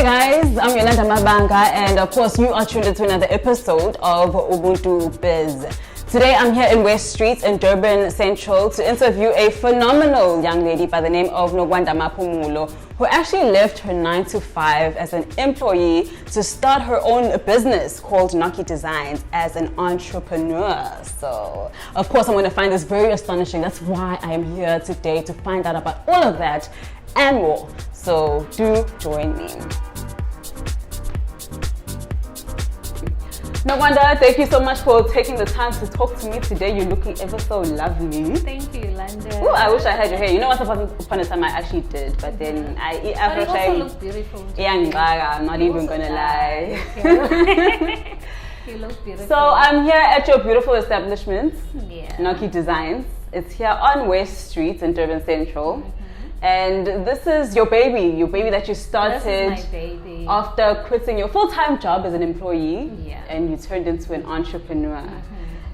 Hey guys, I'm Yolanda Mabanga, and of course you are tuned into another episode of UBUNTU.biz. Today I'm here in West Street in Durban Central to interview a phenomenal young lady by the name of Nokwanda Maphumulo, who actually left her 9-to-5 as an employee to start her own business called Nocky Designs as an entrepreneur. So, of course, I'm going to find this very astonishing. That's why I am here today, to find out about all of that and more. So, do join me. Nokwanda, thank you so much for taking the time to talk to me today. You're looking ever so lovely. Thank you, Yolanda. Oh, I wish I had your hair. You know, once upon a time I actually did, but then after But you also look beautiful. Yeah, I'm not even gonna lie. You look beautiful. So I'm here at your beautiful establishment, Yeah. Nocky Designs. It's here on West Street in Durban Central. And this is your baby that you started This is my baby. after quitting your full-time job as an employee, Yeah. and you turned into an entrepreneur.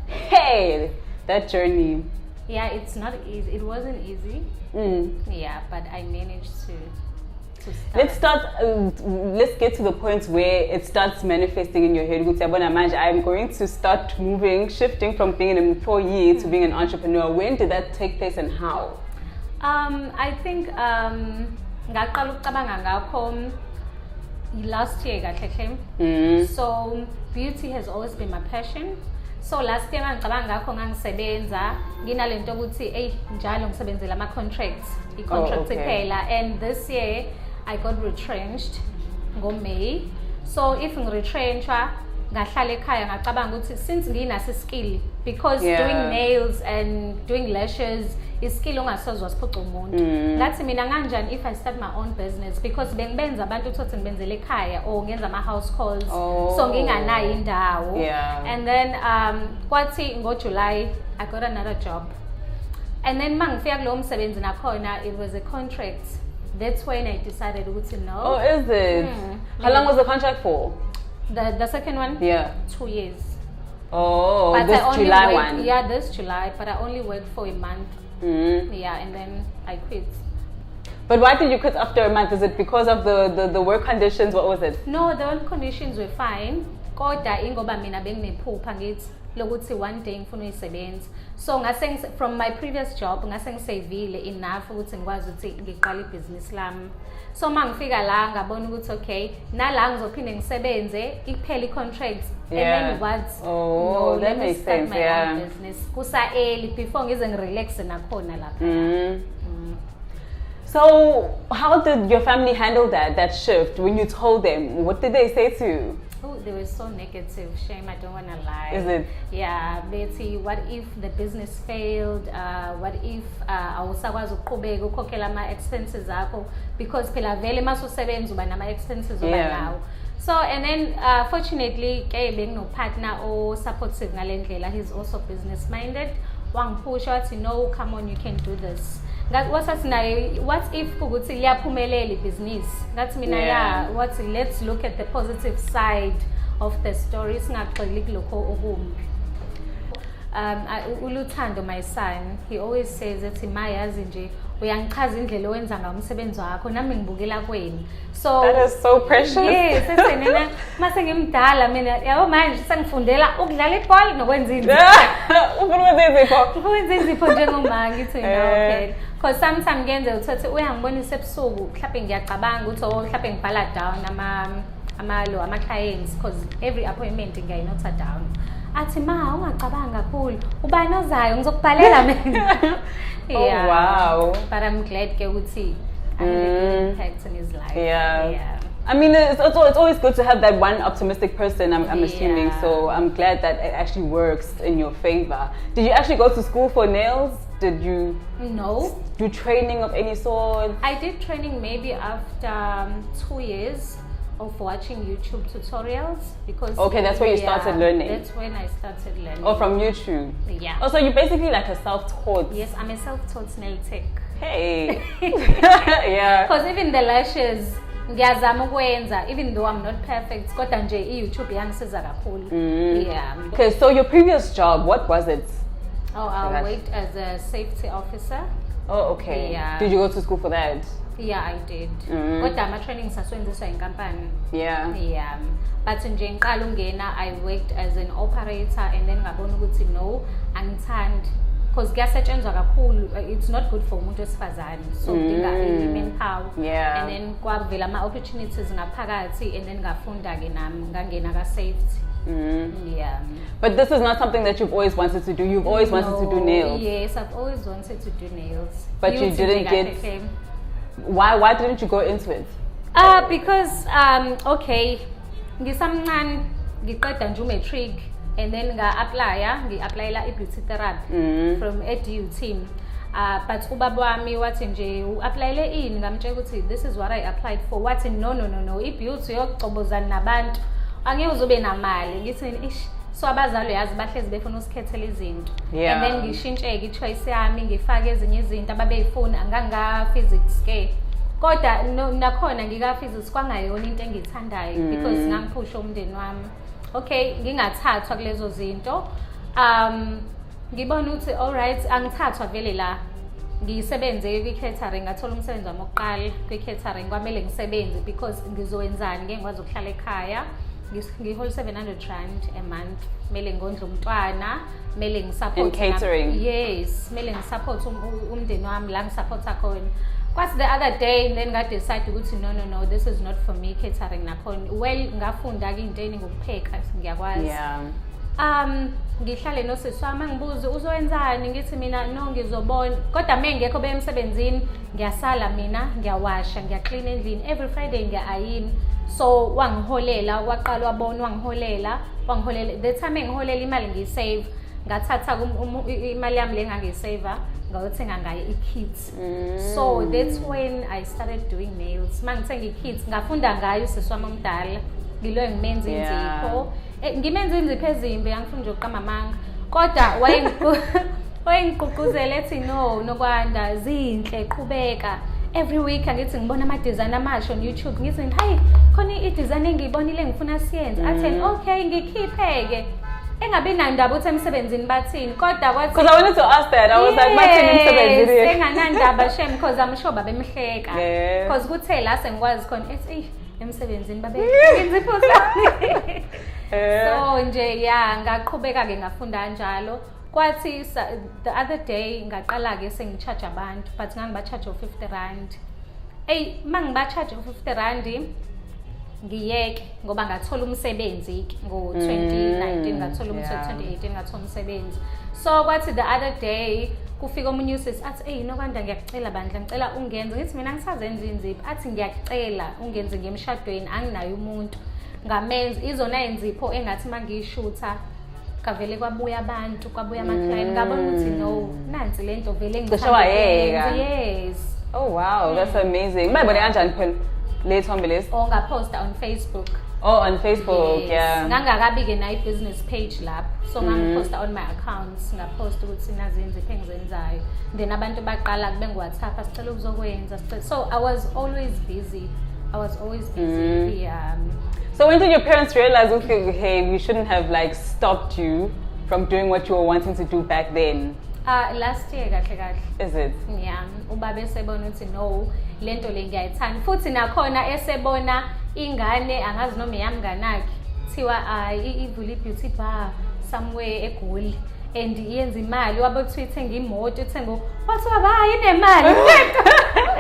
Hey, that journey. Yeah, it's not easy. It wasn't easy. Yeah, but I managed to start. Let's get to the point where it starts manifesting in your head. I'm going to start shifting from being an employee to being an entrepreneur. When did that take place and how? I think ngaqala ukucabanga ngakho last year kahle. So beauty has always been my passion. So last year ngicabanga ngakho ngangisebenza nginalento ukuthi njalo ngisebenzela ama contracts, i-contract iphela, and this year I got retrenched ngo-May. So if ngiretrenchwa ngahlala ekhaya ngacabanga ukuthi since nginaso skill, because doing nails and doing lashes is skill ongasozwa siphuca umuntu. Ngathi mina kanjani if I start my own business, because bengibenza abantu ukuthi ngibenzele ekhaya or ngenza ama house calls, so nginganayo indawo. And then kwathi ngo-July I got another job, and then mangifika kulowo msebenzi nakhona it was a contract. That's when I decided ukuthi no. Oh, is it? How long was the contract for? The second one? Yeah. 2 years. Oh, But this July one. Yeah, this July, but I only worked for a month. Yeah, and then I quit. But why did you quit after a month? Is it because of the work conditions? What was it? No, the work conditions were fine. Kodwa ingoba mina benginephupha ngithi lokuthi one day ngifuna uyisebenza. So ngase from my previous job ngase ngisavile enough ukuthi ngikwazi ukuthi ngiqale ibhizinisi lami. So mangifika la ngabona ukuthi okay, nala ngizophinde ngisebenze iphele i-contract, and then what? Oh, no, that makes sense. Yeah. Business kusa early before ngize ngirelax nakhona lapha. So how did your family handle that shift when you told them? What did they say to you? Oh, they were so negative. Shame, I don't want to lie. Is it? Yeah, Betty, what if the business failed? What if awusakwazi ukuqhubeka ukhokhela ama expenses akho, because phela vele masusebenza uba nama expenses uba nawo. So, and then fortunately ke bengino-partner o supportive ngalendlela. He's also business minded. Wangipusha wathi no, come on, you can do this. What if ukuthi liyaphumelela ibhizinisi? Ngathi mina let's look at the positive side of the story, singagxili kulokho okumbi. uLuthando, my son, he always says that mayazi nje uyangichaza indlela owenza ngayo umsebenzi wakho nami ngibukela kweni. So that is so precious. Yes, senena mase ngimdala mina yabo manje sengifundela ukudlala ibhola nokwenza izinto. Ukwenza izipho njengomama ngithi okay. Because sometimes ngenze uthathe uyangibonisa ebusuku mhlawumbe ngiyacabanga ukuthi mhlawumbe ngibhala down ama clients, because every appointment ngiyayinotha down. Athi ma ungacabanga kakhulu ubani ozayo ngizokubhalela mina. Yeah. Oh, wow. But I'm glad ke ukuthi I made an impact in his life. Yeah. I mean, it's always good to have that one optimistic person, I'm assuming. So I'm glad that it actually works in your favor. Did you actually go to school for nails? Did you do training of any sort? I did training maybe after 2 years of watching YouTube tutorials, because that's where you started learning. That's when I started learning. Oh, from YouTube. Yeah. Oh, so you're basically like a self-taught. Yes, I'm a self-taught nail tech. Hey. Yeah. Because even the lashes ngiyazama ukwenza, even though I'm not perfect, kodwa nje i-YouTube yangisiza kakhulu. Yeah. Okay, so your previous job, what was it? Oh, I worked as a safety officer. Oh, okay. Yeah. Did you go to school for that? Yeah, I did. Kodwa ama-training saswenziswa inkampani. Yeah. Yeah. But nje ngiqala ungena, I worked as an operator and then ngabona ukuthi no, angithandi. Because kuyasetshenzwa kakhulu, it's not good for umuntu wesifazane. So kudinga i-manpower. Yeah. And then kwavela ama-opportunities ngaphakathi and then ngafunda-ke nami ngangena ka-safety. Yeah. But this is not something that you've always wanted to do. You've always wanted to do nails. Yes, I've always wanted to do nails. But you didn't get. Why didn't you go into it? Because okay, ngisamncane ngiqeda nje umatric and then ngi-applyela i-beauty therapy from edu team. But ubaba wami wathi nje u-applyele ini, ngamtshela ukuthi this is what I applied for. Wathi no, i-beauty yokucobozana nabantu angeke uzobe namali. Ngithi ish, so abazali yazi bahlezi befuna usikhethela izinto. And then ngishintshe-ke i-choice yami ngifake ezinye izinto ababeyifuna nganga-physics ke. Kodwa nakhona ngika-physics kwangayona into engiyithandayo because ngangiphusha umndeni wami. Okay, ngingathathwa kulezo zinto. Ngibona ukuthi alright, angithathwa vele la. Ngisebenze kwi-catering, ngathola umsebenzi wami wokuqala kwi-catering, kwamele ngisebenze because ngizowenzani ngeke ngikwazi ukuhlala ekhaya. Ngihola 700 rand a month. Mele ngondle umntwana, mele ngisupport catering. Yes, mele ngisupport umndeni wami la ngisupporta khona. Kwasi the other day then I decided ukuthi no, this is not for me catering nakhona. Well, ngafunda ke into eningi ukupheka ngiyakwazi. Yeah. Ngihlale nosisi wami ngibuza uzowenzani, ngithi mina no ngizobona. Kodwa mengekho bemsebenzini ngiyasala mina, ngiyawasha, ngiyaclean endlini every Friday ngiya-ayini. So wangiholela, waqala wabona wangiholela. The time engiholela imali ngiyisave, ngathatha imali yami le ngangiyisave ngayothenga ngayo i-kits. So that's when I started doing nails. Mangithenga i-kits ngafunda ngayo usisi wami omdala. Ngiloyo ngimenza inzipho. Ngimenza inzipho ezimbi, angifuni nje ukuqama amanga. Kodwa wayengigqugquzela ethi no, Nokwanda zinhle qhubeka. Every week angithi ngibona ama-design amasha on YouTube, ngithi hayi khona i-design engiyibonile ngifuna siyenze. Athi okay ngikhiphe-ke. Engabi nandaba uthi emsebenzini bathini, kodwa kwathi because I wanted to ask that. I was like, bathini emsebenzini? Yes, enganandaba shem because I'm sure babemhleka. Because kuthe la sengikwazi khona ethi emsebenzini babemhleka inzipho zami. So nje yeah, ngaqhubeka-ke ngafunda kanjalo. Kwathi the other day ngaqala-ke sengicharge abantu, but ngangibacharge 50 rand. Mangibacharge 50 rand ngiyeke ngoba ngathola umsebenzi ngo-2019 ngathola umsebenzi 2018 ngathola umsebenzi. So kwathi the other day kufika omunye usisi athi Nokwanda ngiyacela bandla ngicela ungenze. Ngithi mina ngisazenza inzipho. Athi ngiyacela ungenze ngemshadweni anginayo umuntu. Ngamenza izona inzipho engathi mangiyishutha kavele kwabuya abantu, kwabuya ama-client, ngabona ukuthi no, nansi lento vele ngithanda. Yes. Oh wow, that's amazing. Bayibone kanjani phela le thombe lezi? Ngaposta on Facebook. Oh, on Facebook. Yes. Yeah. Ngangakabi-ke nayo business page lapho. So ngangiposta on my accounts, ngaposta ukuthi nazi inzipho engizenzayo. Then abantu baqala kube ngi-WhatsApp sicela ukuzokwenza. So I was always busy. Yeah. So when did your parents realize, okay, hey, we shouldn't have like stopped you from doing what you were wanting to do back then? Last year kahle. Is it? Yeah. Ubaba esebona ukuthi no, lento le ngiyayithanda. Futhi nakhona esebona ingane angazi noma yamnganakhe. Thiwa ivula beauty bar somewhere eGoli and yenza imali. Wabe kuthi ithenga imoto, ithenga wathi waba inemali.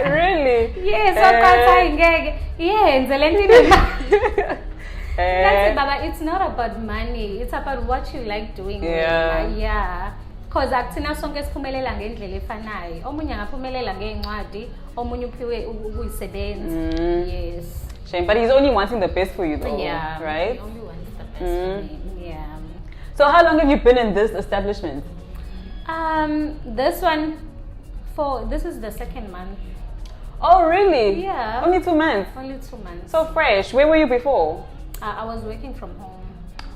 Really? Yes, okwathi ngeke yenze lento inemali. That's it, Baba. It's not about money. It's about what you like doing. Yeah. Because akuthina sonke siphumelela ngendlela efanayo. Omunye angaphumelela ngeencwadi, omunye uphiwe ukuyisebenza. Yes. Shame, but he's only wanting the best for you though, yeah, right? He only wants the best for me. Yeah. So how long have you been in this establishment? This is the second month. Oh really? Yeah. Only 2 months? Only 2 months. So fresh. Where were you before? I was working from home.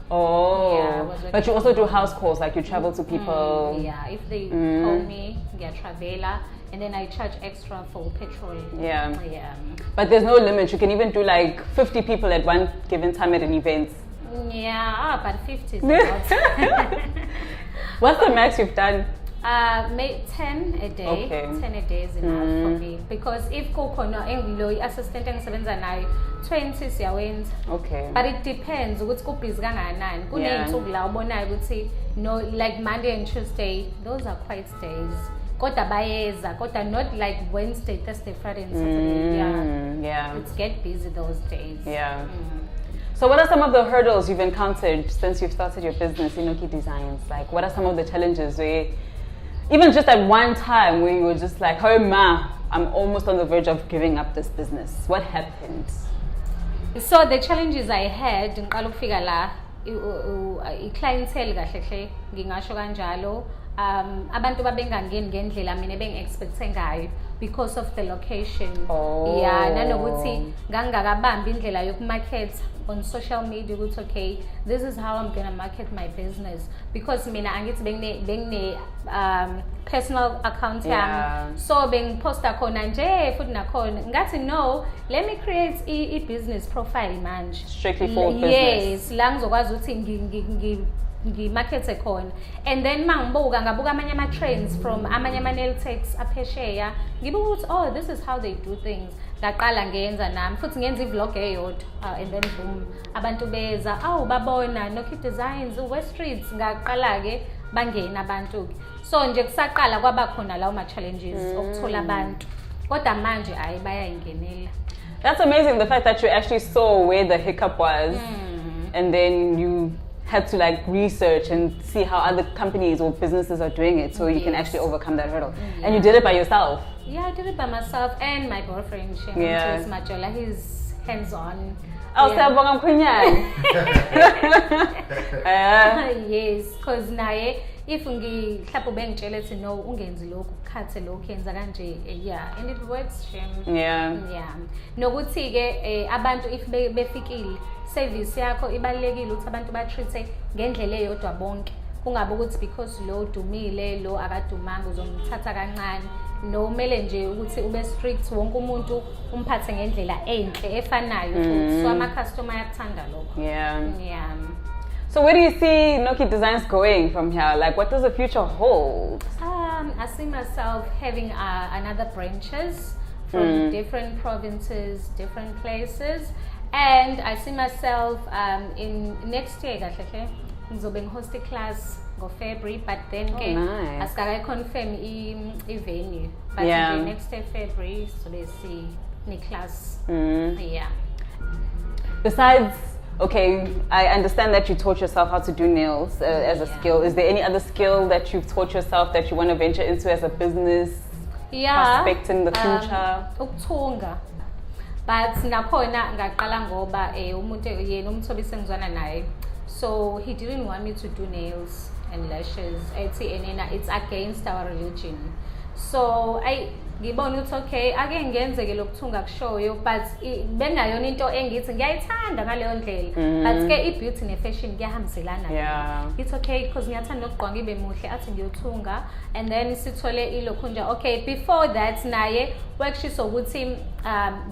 Oh, yeah, but you also do house calls, like you travel to people. Yeah, if they call me, get travela, and then I charge extra for petrol. Yeah. Yeah. But there's no limit. You can even do like 50 people at one given time at an event. Yeah, but 50 is a lot. What's the max you've done? Maybe 10 a day. Okay. 10 a day is enough for me. Because if kukhona engilo assistant engisebenza nayo 20 siyawenza. Okay. But it depends ukuthi kubhizi kangakanani. Kuney'nsuku la ubonayo ukuthi no, like Monday and Tuesday, those are quiet days. Kodwa bayeza, kodwa not like Wednesday, Thursday, Friday and Saturday. Yeah. It's get busy those days. Yeah. So what are some of the hurdles you've encountered since you've started your business in Nocky Designs? Like, what are some of the challenges where, even just at one time where you were just like, oh ma, I'm almost on the verge of giving up this business. What happened? So the challenges I had, ngiqala ukufika la, i-clientele kahle hle, ngingasho kanjalo. Abantu babengangeni ngendlela mina beng-expecte ngayo because of the location. Yeah, nanokuthi ngangakabambi indlela yokumarket on social media ukuthi okay, this is how I'm gonna market my business, because mina angithi bengne personal account yami, so bengiposta khona nje futhi nakhona ngathi no, let me create a business profile manje Strictly for business. Yes, la ngizokwazi ukuthi ngimarkete khona, and then mangibuka ngabuka amanye ama-trends from amanye ama-nail techs aphesheya, ngibuka ukuthi oh, this is how they do things. Ngaqala ngenza nami futhi ngenza i-vlog eyodwa, and then boom, abantu beza babona Nocky Designs West Streets. Ngaqala-ke bangena abantu-ke, so nje kusaqala kwaba khona lawo ma-challenges okuthola abantu, kodwa manje ayi bayayingenela. That's amazing, the fact that you actually saw where the hiccup was, and then you had to like research and see how other companies or businesses are doing it, so you can actually overcome that hurdle. And you did it by yourself. Yeah, I did it by myself and my boyfriend, Yeah. Majola. He's hands-on. Siyabonga mkhwenyana. Yes, because naye if mhlawumbe ubengitshela ethi no, ungenzi lokhu, ukhathe lokhu, yenza kanje, yeah, and it works. Yeah. Nokuthi ke abantu if befikile, service yakho ibalekile ukuthi abantu ba-treat ngendlela eyodwa bonke, kungabe ukuthi because lo dumile lo akadumanga uzomthatha kancane. No, kumele nje ukuthi ube strict, wonke umuntu umphathe ngendlela enhle efanayo futhi, so ama-customer ayakuthanda lokho. Yeah. So where do you see Nocky Designs going from here? Like, what does the future hold? I see myself having another branches from different provinces, different places, and I see myself in next year kahle ngizobe ngihost class go February, but then nice. Asika confirm I venue, but next year February, so they see ni class. Yeah. Besides, okay, I understand that you taught yourself how to do nails as a skill. Is there any other skill that you've taught yourself that you want to venture into as a business prospect in the future? Ukuthunga. But nakhona ngaqala ngoba umuntu yena umthobisi engizwana naye, so he didn't want me to do nails and lashes. It's against our religion. So ngibona ukuthi okay, ake ngenzeke lokuthunga kushoyo, but bengayona into engithi ngiyayithanda ngaleyo ndlela, but ke i-beauty ne-fashion kuyahambiselana. It's okay because ngiyathanda ukugqoka ngibe muhle, athi ngiyothunga, and then sithole ilokhunja. Okay, before that naye wakushiso ukuthi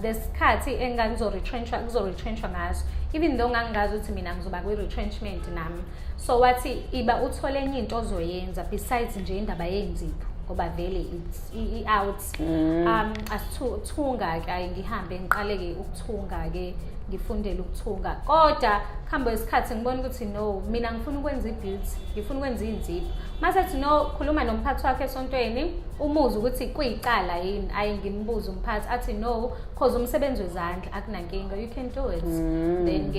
lesikhathi kuzo-retrenchwa ngaso, even though ngangazi ukuthi mina ngizoba kwi-retrenchment nami, so wathi iba uthole enye into ozoyenza besides nje indaba yenzipho, ngoba vele it's out. Asithunga ke ngihambe ngiqale-ke ukuthunga-ke, ngifundele ukuthunga, kodwa kuhambe isikhathi ngibona ukuthi no, mina ngifuna ukwenza i-beauty, ngifuna ukwenza iy'nzipho. Masethi no, khuluma nomphathi wakhe esontweni umuze ukuthi kuyicala yini, ayi ngimbuze umphathi athi no, cause umsebenzi wezandla akunankinga, you can do it. Then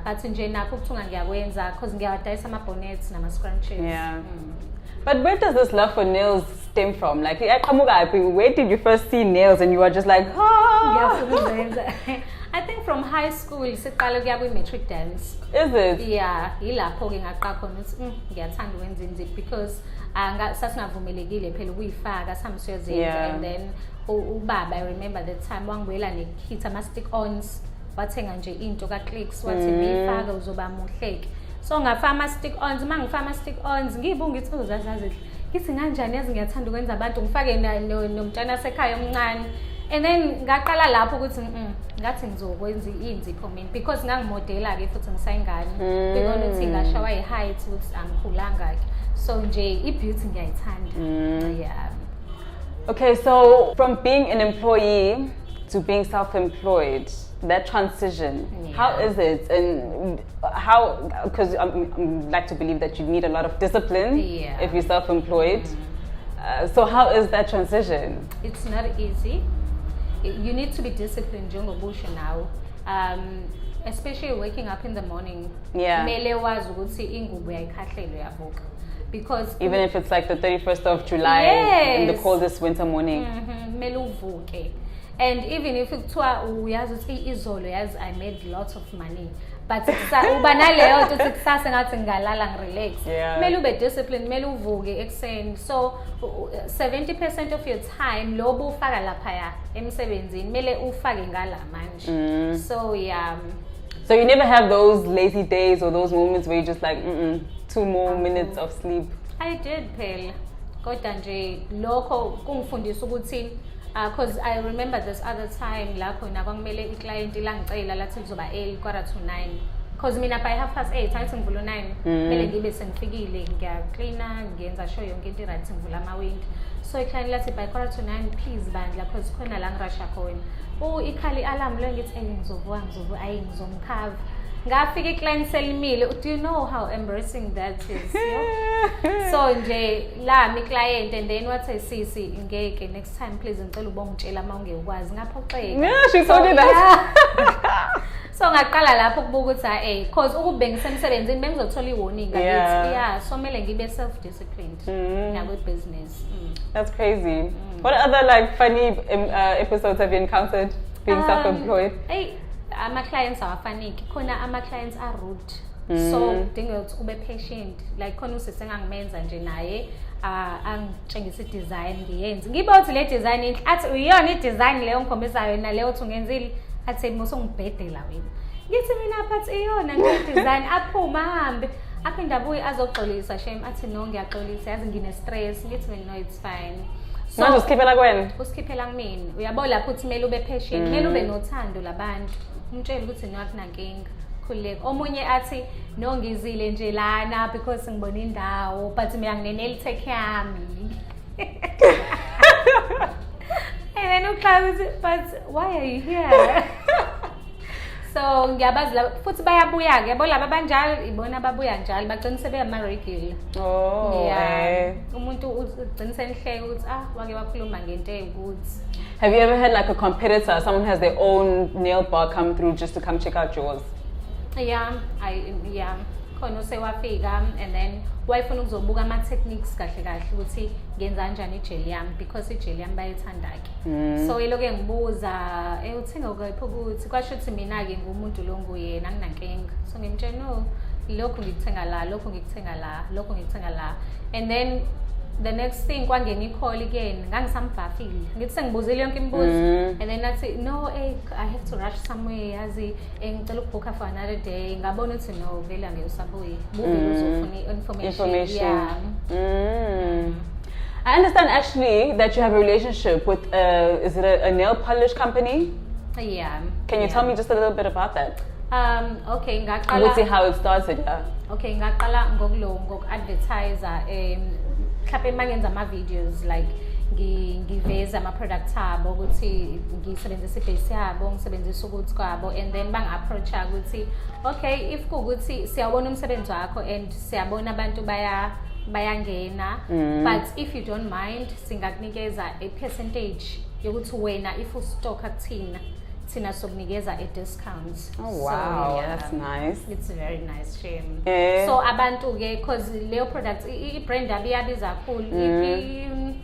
but nje nakho ukuthunga ngiyakwenza cause ngiyawadayisa ama-bonnets nama-scrunchies. But where does this love for nails stem from? Like, where did you first see nails and you were just like, I think from high school, siqala kuya kwi-matric dance. Is it? Yeah, yilapho-ke ngaqala khona ukuthi ngiyathanda ukwenza inzipho, because sasingavumelekile phela ukuyifaka, sihambe siyozenza, and then ubaba, I remember that time, wangibuyela ne-kit ama-stick-ons, wathenga nje into ka-Clicks, wathi ngiyifaka uzoba muhleke. So ngafaka ama-stick-ons, uma ngifaka ama-stick-ons, ngiyibunga ithi uzazazi ngithi kanjani yazi ngiyathanda ukwenza abantu, ngifake nomntwana sekhaya omncane, And then ngaqala lapho ukuthi ngathi ngizokwenza inzipho mina because ngangimodela ke futhi ngisayingane bekona ukuthi ngashawa i-height ukuthi angikhulanga ke so nje i-beauty ngiyayithanda. Yeah. Okay, so from being an employee to being self-employed, that transition, how is it? And how, because I like to believe that you need a lot of discipline if you're self-employed. So how is that transition? It's not easy. You need to be disciplined now, especially waking up in the morning. Because even if it's like the 31st of July in the coldest winter morning. And even if it's I made lots of money. But relax. Melu be disciplined, melu vuge exen. So 70% of your time lobo faga lapaya emsebenzini mele ufake ngala manje. So yeah. So you never have those lazy days or those moments where you just like 2 more minutes of sleep? I did phela. Kodwa nje lokho kungifundisa ukuthi because I remember this other time lapho nakwamele iclient ilangicela lathi kuzoba 8:45 because mina by 8:30 athi ngivula 9 mele ngibe sengifikile ngiyacleana ngiyenza sure yonke into right ngivula ama-window so iclient lathi by 8:45 please bandla because khona la ngirasha khona ikhali alarm lo ngithi ngizovuka ayi ngizomkhava ngafika iclient selimile. Do you know how embarrassing that is? So nje la mi client and then what I see ngeke next time please ngicela ubongitshela mawungekwazi ngaphoxeka. Yeah, she told you that. So ngaqala lapho kubuka ukuthi because ukube ngisemsebenzini bengizothola iwarning ngathi so mele ngibe self disciplined with business. That's crazy. What other like funny episodes have you encountered being self-employed? Ama clients are funny. Khona ama clients are rude. So dinga ukuthi ube patient. Like khona usesengangimenza nje naye angitshengisa i-design ngiyenze. Ngibe uthi le design athi uyona i-design leyo ngikhombisa yona leyo uthi ungenzile athi musongibhedela wena. Ngithi mina phathi iyona le design aphuma ahambe aphinda abuye azoxolisa shame athi no ngiyaxolisa yazi ngine stress ngithi mina no it's fine. So manje usikhiphela kweni? Usikhiphela kumina. Uyabo lapho uthi mele ube patient, mele ube nothando labantu. Umtshela ukuthi no akunankinga. Khuleka. Omunye athi no ngizile nje lana because ngibona indawo but mina ngineneli take yami. And then uqala but why are you here? So ngiyabazi la futhi bayabuya ke yabo laba banjalo ibona babuya njalo bagcina sebeyama regular. Umuntu ugcina senhleke ukuthi wake wakhuluma ngento ezithi. Have you ever had like a competitor, someone has their own nail bar come through just to come check out yours? Yeah. Khona sewafika and then wayefuna ukuzobuka ama techniques kahle kahle ukuthi ngenza kanjani ijeli yami because ijeli yami bayithanda ke. So iloke ngibuza uthenga ukuphi ukuthi kwasho ukuthi mina ke ngumuntu lo nguyena anginankinga. So ngimtshela no lokho ngikuthenga la and then the next thing kwangena i-call again ngangisambhafile ngithi sengibuzile yonke imibuzo and then nathi no I have to rush somewhere yazi ngicela ukubooka for another day ngabona ukuthi no vele angesabuyi buvele uzofuna information. I understand actually that you have a relationship with is it a nail polish company? Yeah. Can you tell me just a little bit about that? Okay, ngaqala ukuthi how it started. Okay, ngaqala ngoku-advertiser mhlawumbe mangenza ama-videos like ngiveza ama-products abo ukuthi ngisebenzisa ibhesi yabo ngisebenzisa ukuthi kwabo and then bang-approach-a ukuthi okay if kuwukuthi siyabona umsebenzi wakho and siyabona abantu bayangena but if you don't mind singakunikeza a percentage yokuthi wena if ustock akuthina thina sokunikeza a discount. Oh wow, so, that's nice. It's very nice, shame. So abantu ke because leyo products i-brand yabiyabiza kakhulu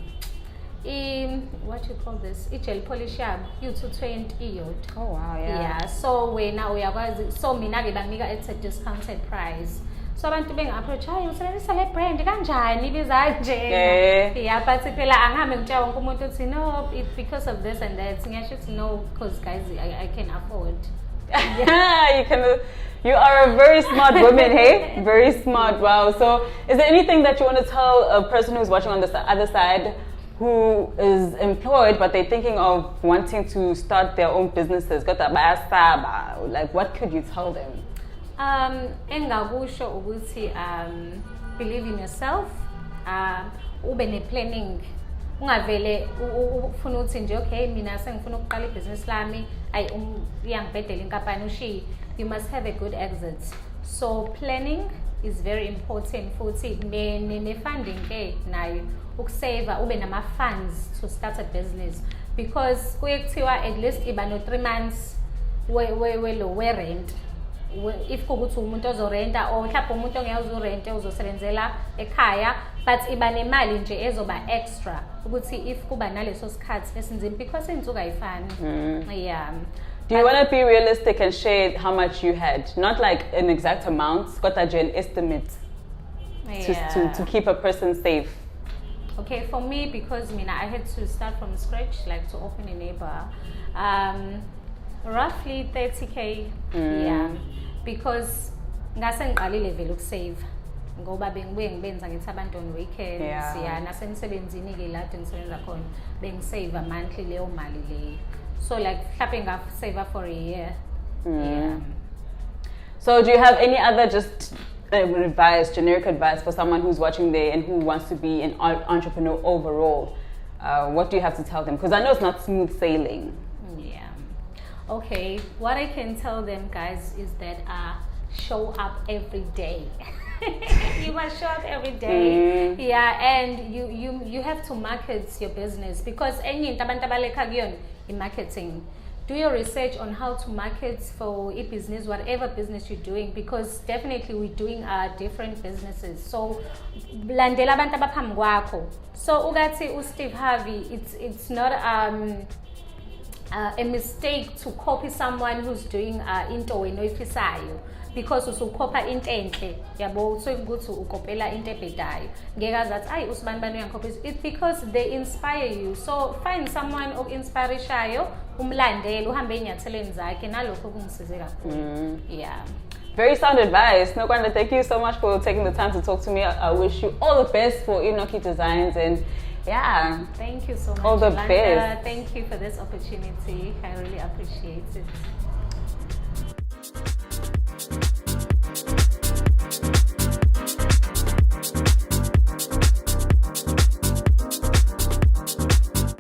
what you call this i-gel polish yabo u-220 iyodwa. Oh wow, yeah. So wena uyakwazi so mina ke banginika at a discounted price. So abantu bengi-approach hayi usebenzisa le brand kanjani ibiza nje but phela angihambe ngitshela wonke umuntu uthi no it's because of this and that ngiyasho ukuthi no because guys I can afford. You are a very smart woman, hey? Very smart. Wow. So is there anything that you want to tell a person who's watching on the other side who is employed but they're thinking of wanting to start their own businesses? Like, what could you tell them? Engakusho ukuthi believe in yourself, ube ne planning. Ungavele ufuna ukuthi nje okay mina sengifuna ukuqala ibhizinisi lami iyangibhedela inkampani ushi. You must have a good exit. So planning is very important futhi ne funding ke nayo ukusave ube nama funds to start a business, because kuye kuthiwa at least iba no 3 months we rent. If kukuthi umuntu ozorenta or mhlawumbe umuntu ongeke uzorente uzosebenzela ekhaya, but iba nemali nje ezoba extra ukuthi if kuba naleso sikhathi esinzima, because insuku ayifani. Yeah. Do you want to be realistic and share how much you had? Not like an exact amount, but an estimate to keep a person safe. Okay, for me, because I had to start from scratch, like to open a neighbor, roughly 30K. Yeah, because ngase ngiqalile vele ukusave ngoba bengibuye ngibenza ngithi abantu on weekends nasemsebenzini ke la engisebenza khona bengisave monthly leyo mali leyo. So like mhlawumbe ngasave for a year. Yeah. So do you have any other just generic advice for someone who's watching there and who wants to be an entrepreneur overall? What do you have to tell them? Because I know it's not smooth sailing. Yeah. Okay, what I can tell them, guys, is that show up every day. You must show up every day. Yeah, and you have to market your business, because any in marketing, do your research on how to market for a business, whatever business you're doing, because definitely we're doing different businesses. So landela abantu abaphambi kwakho. So ugathi Steve Harvey, it's not a mistake to copy someone who's doing into enoyifisayo, because usukopa into enhle yabo, so ukuthi ukopela into ebhedayo ngeke azathi ayi usibani bani uyancopy. It's because they inspire you. So find someone okinspirishayo, umlandele, uhambe enyatheleni zakhe, nalokho kungisize kakhulu. Yeah. Very sound advice. Nokwanda, thank you so much for taking the time to talk to me. I wish you all the best for Nocky Designs, and yeah. Thank you so much. All the Yolanda. best. Thank you for this opportunity. I really appreciate it.